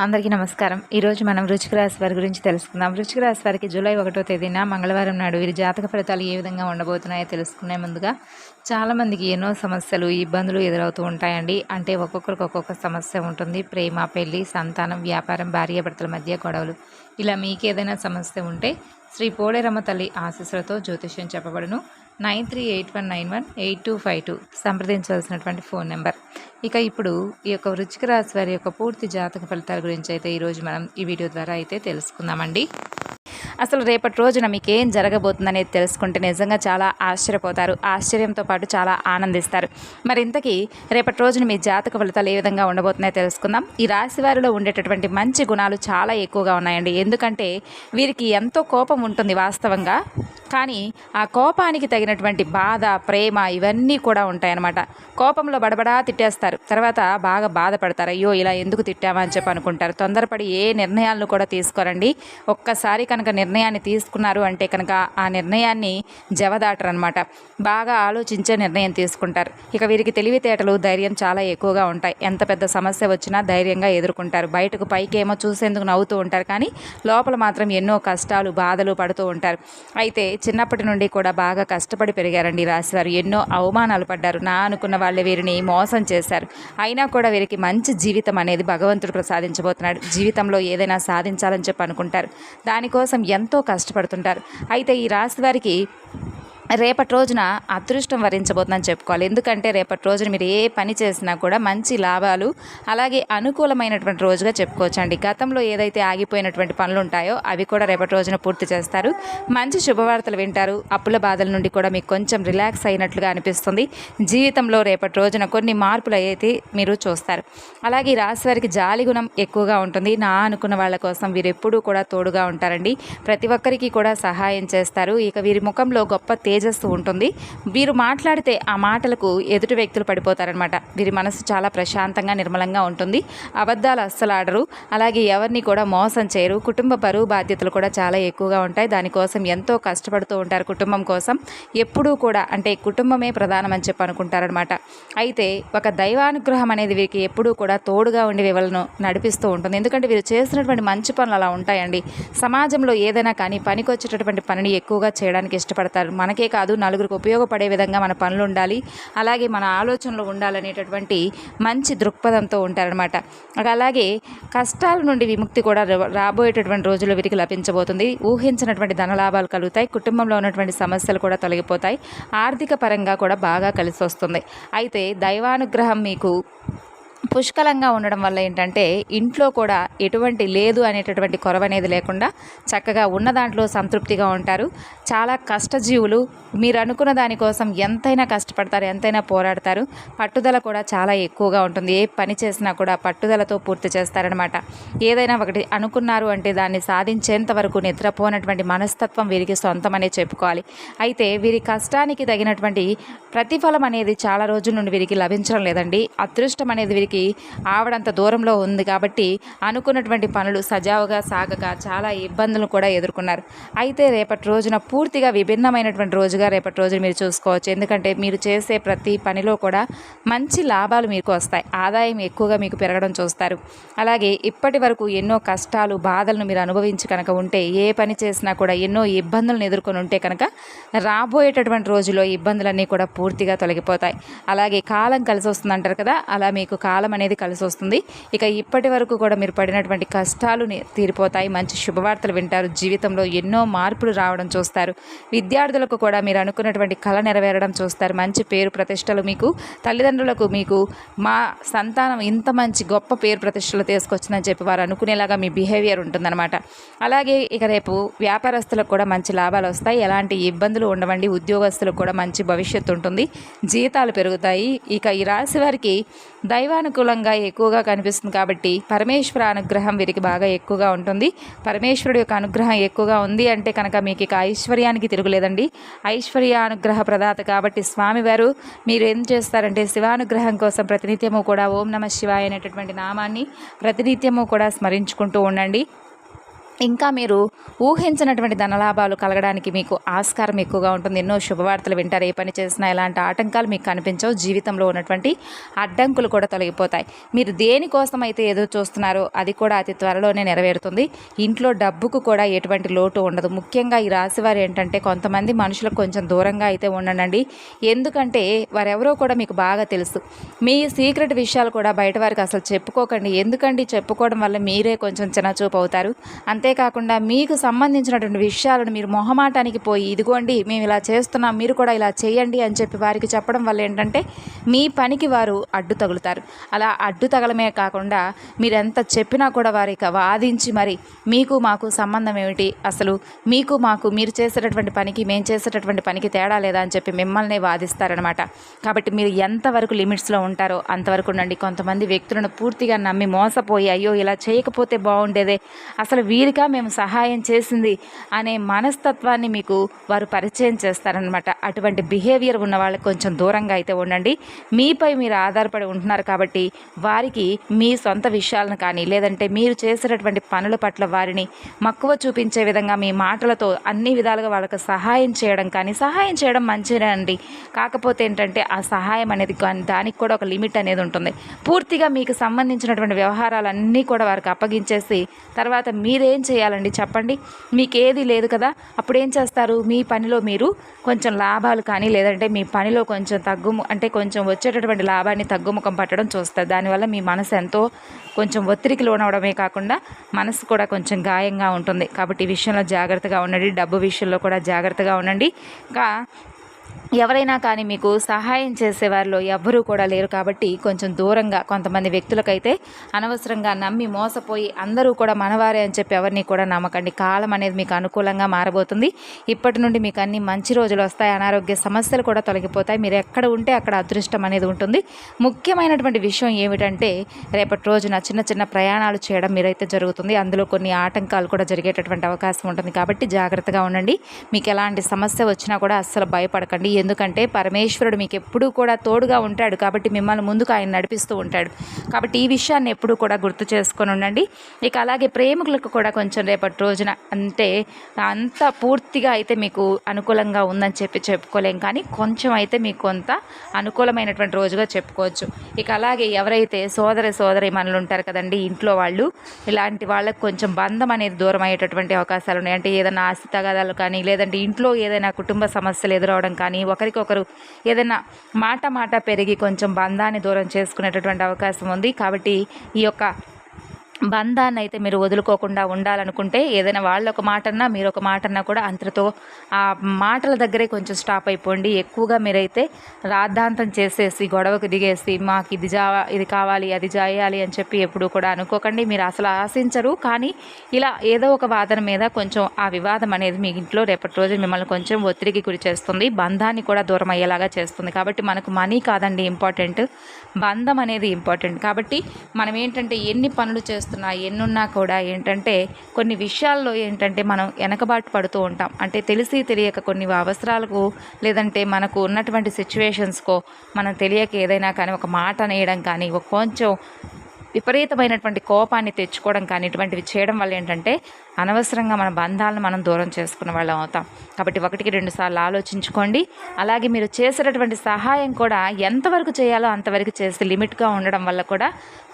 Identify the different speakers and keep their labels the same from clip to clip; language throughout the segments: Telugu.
Speaker 1: అందరికీ నమస్కారం. ఈరోజు మనం వృశ్చిక రాశి వారి గురించి తెలుసుకుందాం. వృశ్చిక రాశి వారికి జూలై 1వ తేదీన మంగళవారం నాడు వీరి జాతక ఫలితాలు ఏ విధంగా ఉండబోతున్నాయో తెలుసుకునే ముందుగా చాలామందికి ఎన్నో సమస్యలు, ఇబ్బందులు ఎదురవుతూ ఉంటాయండి. అంటే ఒక్కొక్కరికి ఒక్కొక్క సమస్య ఉంటుంది. ప్రేమ, పెళ్లి, సంతానం, వ్యాపారం, భార్యాభర్తల మధ్య గొడవలు. ఇలా మీకేదైనా సమస్య ఉంటే శ్రీ పోలేరమ్మ తల్లి ఆశీస్సులతో జ్యోతిష్యం చెప్పబడును. 9381918252 సంప్రదించవలసినటువంటి ఫోన్ నెంబర్. ఇక ఇప్పుడు ఈ యొక్క వృశ్చిక రాశి వారి యొక్క పూర్తి జాతక ఫలితాల గురించి అయితే ఈరోజు మనం ఈ వీడియో ద్వారా అయితే తెలుసుకుందామండి. అసలు రేపటి రోజున మీకు ఏం జరగబోతుందనేది తెలుసుకుంటే నిజంగా చాలా ఆశ్చర్యపోతారు. ఆశ్చర్యంతో పాటు చాలా ఆనందిస్తారు. మరి ఇంతకీ రేపటి రోజున మీ జాతక ఫలితాలు ఏ విధంగా ఉండబోతున్నాయో తెలుసుకుందాం. ఈ రాశి వారిలో ఉండేటటువంటి మంచి గుణాలు చాలా ఎక్కువగా ఉన్నాయండి. ఎందుకంటే వీరికి ఎంతో కోపం ఉంటుంది వాస్తవంగా, కానీ ఆ కోపానికి తగినటువంటి బాధ, ప్రేమ ఇవన్నీ కూడా ఉంటాయన్నమాట. కోపంలో బడబడా తిట్టేస్తారు, తర్వాత బాగా బాధపడతారు. అయ్యో ఇలా ఎందుకు తిట్టామా అని చెప్పి అనుకుంటారు. తొందరపడి ఏ నిర్ణయాలను కూడా తీసుకోరండి. ఒక్కసారి కనుక నిర్ణయాన్ని తీసుకున్నారు అంటే కనుక ఆ నిర్ణయాన్ని జవదాటరనమాట. బాగా ఆలోచించే నిర్ణయం తీసుకుంటారు. ఇక వీరికి తెలివితేటలు, ధైర్యం చాలా ఎక్కువగా ఉంటాయి. ఎంత పెద్ద సమస్య వచ్చినా ధైర్యంగా ఎదుర్కొంటారు. బయటకు పైకేమో చూసేందుకు నవ్వుతూ ఉంటారు, కానీ లోపల మాత్రం ఎన్నో కష్టాలు, బాధలు పడుతూ ఉంటారు. అయితే చిన్నప్పటి నుండి కూడా బాగా కష్టపడి పెరిగారండి రాశివారు. ఎన్నో అవమానాలు పడ్డారు. నా అనుకున్న వాళ్ళే వీరిని మోసం చేశారు. అయినా కూడా వీరికి మంచి జీవితం అనేది భగవంతుడు ప్రసాదించబోతున్నాడు. జీవితంలో ఏదైనా సాధించాలని చెప్పి అనుకుంటారు. దానికోసం ఎంతో కష్టపడుతుంటారు. అయితే ఈ రాశి వారికి రేపటి రోజున అదృష్టం వరించబోతుందని చెప్పుకోవాలి. ఎందుకంటే రేపటి రోజున మీరు ఏ పని చేసినా కూడా మంచి లాభాలు, అలాగే అనుకూలమైనటువంటి రోజుగా చెప్పుకోవచ్చండి. గతంలో ఏదైతే ఆగిపోయినటువంటి పనులు ఉంటాయో అవి కూడా రేపటి రోజున పూర్తి చేస్తారు. మంచి శుభవార్తలు వింటారు. అప్పుల బాధల నుండి కూడా మీకు కొంచెం రిలాక్స్ అయినట్లుగా అనిపిస్తుంది. జీవితంలో రేపటి రోజున కొన్ని మార్పులు అయితే మీరు చూస్తారు. అలాగే ఈ రాశి వారికి జాలి గుణం ఎక్కువగా ఉంటుంది. నా అనుకున్న వాళ్ళ కోసం వీరు ఎప్పుడూ కూడా తోడుగా ఉంటారండి. ప్రతి ఒక్కరికి కూడా సహాయం చేస్తారు. ఇక వీరి ముఖంలో గొప్ప తేజస్సు ఉంటుంది. వీరు మాట్లాడితే ఆ మాటలకు ఎదుటి వ్యక్తులు పడిపోతారనమాట. వీరి మనసు చాలా ప్రశాంతంగా, నిర్మలంగా ఉంటుంది. అబద్ధాలు అస్సలు ఆడరు. అలాగే ఎవరిని కూడా మోసం చేయరు. కుటుంబ బరువు బాధ్యతలు కూడా చాలా ఎక్కువగా ఉంటాయి. దానికోసం ఎంతో కష్టపడుతూ ఉంటారు. కుటుంబం కోసం ఎప్పుడూ కూడా, అంటే కుటుంబమే ప్రధానం అని చెప్పి అనుకుంటారనమాట. అయితే ఒక దైవానుగ్రహం అనేది వీరికి ఎప్పుడూ కూడా తోడుగా ఉండి వీళ్ళను నడిపిస్తూ ఉంటుంది. ఎందుకంటే వీరు చేసినటువంటి మంచి పనులు అలా ఉంటాయండి. సమాజంలో ఏదైనా కానీ పనికొచ్చేటటువంటి పనిని ఎక్కువగా చేయడానికి ఇష్టపడతారు. మనకే కాదు, నలుగురికి ఉపయోగపడే విధంగా మన పనులు ఉండాలి, అలాగే మన ఆలోచనలు ఉండాలనేటటువంటి మంచి దృక్పథంతో ఉంటారనమాట. అలాగే కష్టాల నుండి విముక్తి కూడా రాబోయేటటువంటి రోజుల్లో వీరికి లభించబోతుంది. ఊహించినటువంటి ధనలాభాలు కలుగుతాయి. కుటుంబంలో ఉన్నటువంటి సమస్యలు కూడా తొలగిపోతాయి. ఆర్థిక పరంగా కూడా బాగా కలిసి వస్తుంది. అయితే దైవానుగ్రహం మీకు పుష్కలంగా ఉండడం వల్ల ఏంటంటే ఇంట్లో కూడా ఎటువంటి లేదు అనేటటువంటి కొరవ అనేది లేకుండా చక్కగా ఉన్న దాంట్లో సంతృప్తిగా ఉంటారు. చాలా కష్టజీవులు. మీరు అనుకున్న దానికోసం ఎంతైనా కష్టపడతారు, ఎంతైనా పోరాడతారు. పట్టుదల కూడా చాలా ఎక్కువగా ఉంటుంది. ఏ పని చేసినా కూడా పట్టుదలతో పూర్తి చేస్తారనమాట. ఏదైనా ఒకటి అనుకున్నారు అంటే దాన్ని సాధించేంత వరకు నిద్రపోనటువంటి మనస్తత్వం వీరికి సొంతమనే చెప్పుకోవాలి. అయితే వీరి కష్టానికి తగినటువంటి ప్రతిఫలం అనేది చాలా రోజుల నుండి వీరికి లభించడం లేదండి. అదృష్టం అనేది వీరికి ఆవడంత దూరంలో ఉంది కాబట్టి అనుకున్నటువంటి పనులు సజావుగా సాగక చాలా ఇబ్బందులు కూడా ఎదుర్కొన్నారు. అయితే రేపటి రోజున పూర్తిగా విభిన్నమైనటువంటి రోజుగా రేపటి రోజు మీరు చూసుకోవచ్చు. ఎందుకంటే మీరు చేసే ప్రతి పనిలో కూడా మంచి లాభాలు మీకు వస్తాయి. ఆదాయం ఎక్కువగా మీకు పెరగడం చూస్తారు. అలాగే ఇప్పటి వరకు ఎన్నో కష్టాలు, బాధలను మీరు అనుభవించి కనుక ఉంటే, ఏ పని చేసినా కూడా ఎన్నో ఇబ్బందులను ఎదుర్కొని ఉంటే కనుక రాబోయేటటువంటి రోజుల్లో ఇబ్బందులన్నీ కూడా పూర్తిగా తొలగిపోతాయి. అలాగే కాలం కలిసి వస్తుందంటారు కదా, అలా మీకు కాలం అనేది కలిసి వస్తుంది. ఇక ఇప్పటి వరకు కూడా మీరు పడినటువంటి కష్టాలు తీరిపోతాయి. మంచి శుభవార్తలు వింటారు. జీవితంలో ఎన్నో మార్పులు రావడం చూస్తారు. విద్యార్థులకు కూడా మీరు అనుకున్నటువంటి కళ నెరవేరడం చూస్తారు. మంచి పేరు ప్రతిష్టలు మీకు, తల్లిదండ్రులకు మీకు మా సంతానం ఇంత మంచి గొప్ప పేరు ప్రతిష్టలు తీసుకొచ్చిందని చెప్పి వారు అనుకునేలాగా మీ బిహేవియర్ ఉంటుందన్నమాట. అలాగే ఇక రేపు వ్యాపారస్తులకు కూడా మంచి లాభాలు వస్తాయి. ఎలాంటి ఇబ్బందులు ఉండవండి. ఉద్యోగస్తులకు కూడా మంచి భవిష్యత్తు ఉంటుంది. జీతాలు పెరుగుతాయి. ఇక ఈ రాశి వారికి దైవానుకూలంగా ఎక్కువగా కనిపిస్తుంది కాబట్టి పరమేశ్వర అనుగ్రహం వీరికి బాగా ఎక్కువగా ఉంటుంది. పరమేశ్వరుడు యొక్క అనుగ్రహం ఎక్కువగా ఉంది అంటే కనుక మీకు ఇక ఐశ్వర్యానికి తిరుగులేదండి. ఐశ్వర్య అనుగ్రహ ప్రదాత కాబట్టి స్వామివారు మీరు ఏం చేస్తారంటే శివానుగ్రహం కోసం ప్రతినిత్యము కూడా ఓం నమః శివాయ అనేటటువంటి నామాన్ని ప్రతినిత్యము కూడా స్మరించుకుంటూ ఉండండి. ఇంకా మీరు ఊహించినటువంటి ధనలాభాలు కలగడానికి మీకు ఆస్కారం ఎక్కువగా ఉంటుంది. ఎన్నో శుభవార్తలు వింటారు. ఏ పని చేసినా ఎలాంటి ఆటంకాలు మీకు కనిపించవు. జీవితంలో ఉన్నటువంటి అడ్డంకులు కూడా తొలగిపోతాయి. మీరు దేనికోసం అయితే ఎదురు చూస్తున్నారో అది కూడా అతి త్వరలోనే నెరవేరుతుంది. ఇంట్లో డబ్బుకు కూడా ఎటువంటి లోటు ఉండదు. ముఖ్యంగా ఈ రాశివారు ఏంటంటే కొంతమంది మనుషులకు కొంచెం దూరంగా అయితే ఉండండి. ఎందుకంటే వారెవరో కూడా మీకు బాగా తెలుసు. మీ సీక్రెట్ విషయాలు కూడా బయట వారికి అసలు చెప్పుకోకండి. ఎందుకంటే చెప్పుకోవడం వల్ల మీరే కొంచెం చిన్నచూపు అవుతారు. అంతేకాకుండా మీకు సంబంధించినటువంటి విషయాలను మీరు మొహమాటానికి పోయి ఇదిగోండి మేము ఇలా చేస్తున్నాం, మీరు కూడా ఇలా చేయండి అని చెప్పి వారికి చెప్పడం వల్ల ఏంటంటే మీ పనికి వారు అడ్డు తగులుతారు. అలా అడ్డు తగలమే కాకుండా మీరు ఎంత చెప్పినా కూడా వారికి వాదించి మరి మీకు మాకు సంబంధం ఏమిటి, అసలు మీకు మాకు మీరు చేసేటటువంటి పనికి మేము చేసేటటువంటి పనికి తేడా లేదా అని చెప్పి మిమ్మల్ని వాదిస్తారనమాట. కాబట్టి మీరు ఎంతవరకు లిమిట్స్లో ఉంటారో అంతవరకు ఉండండి. కొంతమంది వ్యక్తులను పూర్తిగా నమ్మి మోసపోయి అయ్యో ఇలా చేయకపోతే బాగుండేదే, అసలు వీరిగా మేము సహాయం చేసింది అనే మనస్తత్వాన్ని మీకు వారు పరిచయం చేస్తారనమాట. అటువంటి బిహేవియర్ ఉన్న వాళ్ళకి కొంచెం దూరంగా అయితే ఉండండి. మీపై మీరు ఆధారపడి ఉంటున్నారు కాబట్టి వారికి మీ సొంత విషయాలను కానీ లేదంటే మీరు చేసేటటువంటి పనుల పట్ల వారిని మక్కువ చూపించే విధంగా మీ మాటలతో అన్ని విధాలుగా వాళ్ళకి సహాయం చేయడం కానీ సహాయం చేయడం మంచిదే అండి. కాకపోతే ఏంటంటే ఆ సహాయం అనేది దానికి కూడా ఒక లిమిట్ అనేది ఉంటుంది. పూర్తిగా మీకు సంబంధించినటువంటి వ్యవహారాలన్నీ కూడా వారికి అప్పగించేసి తర్వాత మీరేం చేయాలండి చెప్పండి? మీకేది లేదు కదా, అప్పుడు ఏం చేస్తారు? మీ పనిలో మీరు కొంచెం లాభాలు కానీ లేదంటే మీ పనిలో కొంచెం అంటే కొంచెం వచ్చేటటువంటి లాభాన్ని తగ్గుముఖం పట్టడం చూస్తారు. దానివల్ల మీ మనసు ఎంతో కొంచెం ఒత్తిడికి లోనవడమే కాకుండా మనసు కూడా కొంచెం గాయంగా ఉంటుంది. కాబట్టి ఈ విషయంలో జాగ్రత్తగా ఉండండి. డబ్బు విషయంలో కూడా జాగ్రత్తగా ఉండండి. ఇంకా ఎవరైనా కానీ మీకు సహాయం చేసేవారిలో ఎవ్వరూ కూడా లేరు కాబట్టి కొంచెం దూరంగా కొంతమంది వ్యక్తులకైతే అనవసరంగా నమ్మి మోసపోయి అందరూ కూడా మనవారే అని చెప్పి ఎవరిని కూడా నమ్మకండి. కాలం అనేది మీకు అనుకూలంగా మారబోతుంది. ఇప్పటి నుండి మీకు అన్ని మంచి రోజులు వస్తాయి. అనారోగ్య సమస్యలు కూడా తొలగిపోతాయి. మీరు ఎక్కడ ఉంటే అక్కడ అదృష్టం అనేది ఉంటుంది. ముఖ్యమైనటువంటి విషయం ఏమిటంటే రేపటి రోజున చిన్న చిన్న ప్రయాణాలు చేయడం మీరైతే జరుగుతుంది. అందులో కొన్ని ఆటంకాలు కూడా జరిగేటటువంటి అవకాశం ఉంటుంది. కాబట్టి జాగ్రత్తగా ఉండండి. మీకు ఎలాంటి సమస్య వచ్చినా కూడా అస్సలు భయపడకండి. ఎందుకంటే పరమేశ్వరుడు మీకు ఎప్పుడూ కూడా తోడుగా ఉంటాడు. కాబట్టి మిమ్మల్ని ముందుకు ఆయన నడిపిస్తూ ఉంటాడు. కాబట్టి ఈ విషయాన్ని ఎప్పుడూ కూడా గుర్తు చేసుకొని ఉండండి. ఇక అలాగే ప్రేమికులకు కూడా కొంచెం రేపటి రోజున అంటే అంత పూర్తిగా అయితే మీకు అనుకూలంగా ఉందని చెప్పి చెప్పుకోలేం, కానీ కొంచెం అయితే మీకు కొంత అనుకూలమైనటువంటి రోజుగా చెప్పుకోవచ్చు. ఇక అలాగే ఎవరైతే సోదరి మనలు ఉంటారు కదండి ఇంట్లో వాళ్ళు, ఇలాంటి వాళ్ళకి కొంచెం బంధం అనేది దూరం అయ్యేటటువంటి అవకాశాలు ఉన్నాయి. అంటే ఏదైనా ఆస్తి తగాదాలు కానీ లేదంటే ఇంట్లో ఏదైనా కుటుంబ సమస్యలు ఎదురవడం కానీ ఒకరికొకరు ఏదైనా మాట పెరిగి కొంచెం బంధాన్ని దూరం చేసుకునేటటువంటి అవకాశం ఉంది. కాబట్టి ఈ యొక్క బంధాన్ని అయితే మీరు వదులుకోకుండా ఉండాలనుకుంటే ఏదైనా వాళ్ళు ఒక మాట అన్నా మీరు ఒక మాట అన్నా కూడా అంతటితో ఆ మాటల దగ్గరే కొంచెం స్టాప్ అయిపోండి. ఎక్కువగా మీరైతే రాద్ధాంతం చేసేసి గొడవకు దిగేసి మాకు ఇది కావాలి అది చేయాలి అని చెప్పి ఎప్పుడు కూడా అనుకోకండి. మీరు అసలు ఆశించరు, కానీ ఇలా ఏదో ఒక వాదన మీద కొంచెం ఆ వివాదం అనేది మీ ఇంట్లో రేపటి రోజు మిమ్మల్ని కొంచెం ఒత్తిడికి గురి చేస్తుంది. బంధాన్ని కూడా దూరం అయ్యేలాగా చేస్తుంది. కాబట్టి మనకు మనీ కాదండి ఇంపార్టెంట్, బంధం అనేది ఇంపార్టెంట్. కాబట్టి మనం ఏంటంటే ఎన్ని పనులు ఎన్నున్నా కూడా ఏంటంటే కొన్ని విషయాల్లో ఏంటంటే మనం వెనకబాటు పడుతూ ఉంటాం. అంటే తెలిసి తెలియక కొన్ని అవసరాలకు లేదంటే మనకు ఉన్నటువంటి సిచ్యువేషన్స్కో మనం తెలియక ఏదైనా కానీ ఒక మాట అనేయడం కానీ కొంచెం విపరీతమైనటువంటి కోపాన్ని తెచ్చుకోవడం కానీ ఇటువంటివి చేయడం వల్ల ఏంటంటే అనవసరంగా మన బంధాలను మనం దూరం చేసుకున్న వాళ్ళం అవుతాం. కాబట్టి 1-2 సార్లు ఆలోచించుకోండి. అలాగే మీరు చేసేటటువంటి సహాయం కూడా ఎంతవరకు చేయాలో అంతవరకు చేసి లిమిట్గా ఉండడం వల్ల కూడా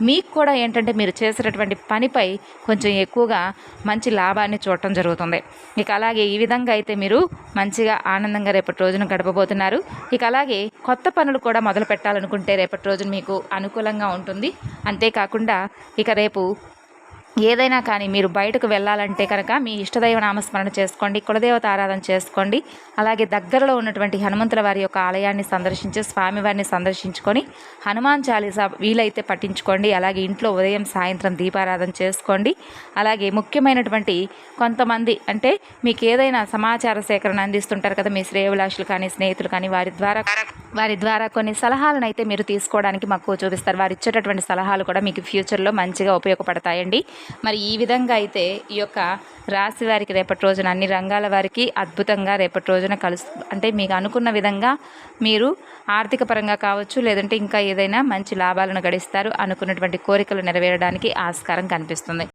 Speaker 1: మీకు కూడా ఏంటంటే మీరు చేసేటటువంటి పనిపై కొంచెం ఎక్కువగా మంచి లాభాన్ని చూడటం జరుగుతుంది. ఇక అలాగే ఈ విధంగా అయితే మీరు మంచిగా ఆనందంగా రేపటి రోజున గడపబోతున్నారు. ఇక అలాగే కొత్త పనులు కూడా మొదలు పెట్టాలనుకుంటే రేపటి రోజున మీకు అనుకూలంగా ఉంటుంది. అంతేకాకుండా ఇక రేపు ఏదైనా కానీ మీరు బయటకు వెళ్ళాలంటే కనుక మీ ఇష్టదైవ నామస్మరణ చేసుకోండి, కులదేవత ఆరాధన చేసుకోండి. అలాగే దగ్గరలో ఉన్నటువంటి హనుమంతుల వారి యొక్క ఆలయాన్ని సందర్శించి స్వామివారిని సందర్శించుకొని హనుమాన్ చాలీసా వీలైతే పఠించుకోండి. అలాగే ఇంట్లో ఉదయం సాయంత్రం దీపారాధన చేసుకోండి. అలాగే ముఖ్యమైనటువంటి కొంతమంది అంటే మీకు ఏదైనా సమాచార సేకరణ అందిస్తుంటారు కదా మీ శ్రేయోభిలాషులు కానీ స్నేహితులు కానీ, వారి ద్వారా కొన్ని సలహాలను అయితే మీరు తీసుకోవడానికి మక్కువ చూపిస్తారు. వారు ఇచ్చేటటువంటి సలహాలు కూడా మీకు ఫ్యూచర్లో మంచిగా ఉపయోగపడతాయండి. మరి ఈ విధంగా అయితే ఈ యొక్క రాశి వారికి రేపటి రోజున అన్ని రంగాల వారికి అద్భుతంగా రేపటి రోజున అంటే మీకు అనుకున్న విధంగా మీరు ఆర్థిక పరంగా కావచ్చు లేదంటే ఇంకా ఏదైనా మంచి లాభాలను గడిస్తారు. అనుకున్నటువంటి కోరికలు నెరవేరడానికి ఆస్కారం కనిపిస్తుంది.